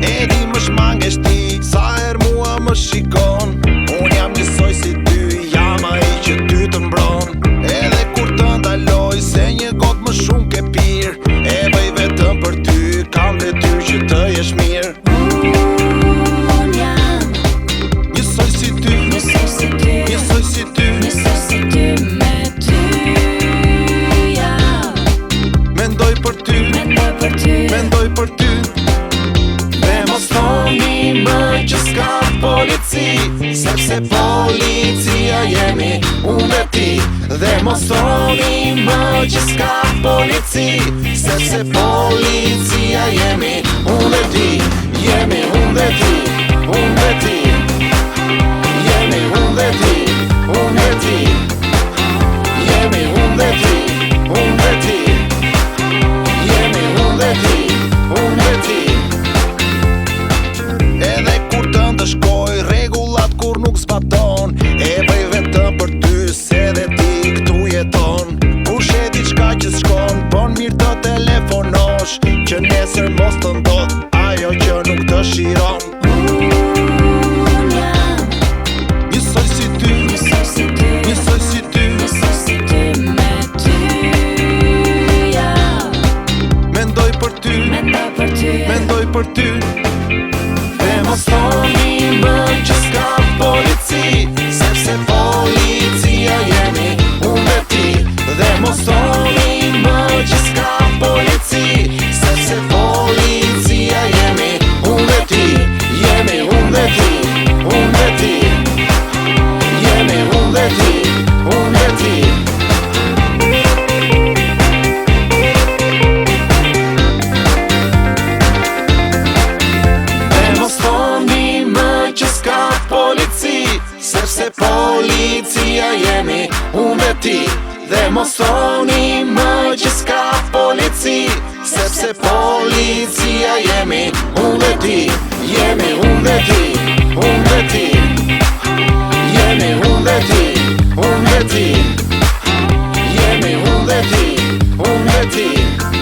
E di më shmangesh ti, sa her mua më shikon. Unë jam njësoj si ty, jam ai që ty të mbron. Edhe kur të ndaloj, se një gotë më shumë ke pirë, e bëj vetëm për ty, kam detyrë që të jesh mirë. Unë jam njësoj si ty, njësoj si ty, njësoj si ty, njësoj si ty, me ty jam. mendoj për ty, Mendoj për ty, mendoj për ty. Dhe mos thoni më që s'ka polici, sepse policia jemi unë dhe ti. Dhe mos thoni më që s'ka polici, sepse policia jemi unë dhe ti. Jemi unë dhe ti, unë dhe ti. Jemi unë dhe ti, unë dhe ti. Jemi unë dhe ti, unë dhe ti. Jemi unë dhe ti, unë dhe ti. Edhe kur të ndëshkoj regullat kur nuk zbaton, e bëj vetëm për ty se dhe ti këtu jeton. Kur she diçka që s'shkon, bon mirë të telefonosh, që nesër mos të ndodh ajo që nuk të shiron. unë jam Njësoj si ty, njësoj si ty, njësoj si ty, njësoj si ty, me ty jam. mendoj për ty, Mendoj për ty, mendoj për ty. Dhe mos thoni më që s'ka polici, sepse policia jemi unë dhe ti. Dhe mos thoni më që s'ka polici, sepse policia jemi unë dhe ti. Jemi unë dhe ti, unë dhe ti. Jemi unë dhe ti, unë dhe ti. Sepse policia jemi unë dhe ti. Dhe mos thoni më që s'ka polici, sepse policia jemi unë dhe ti. Jemi unë dhe ti, unë dhe ti. Jemi unë dhe ti, unë dhe ti. Jemi unë dhe ti, unë dhe ti.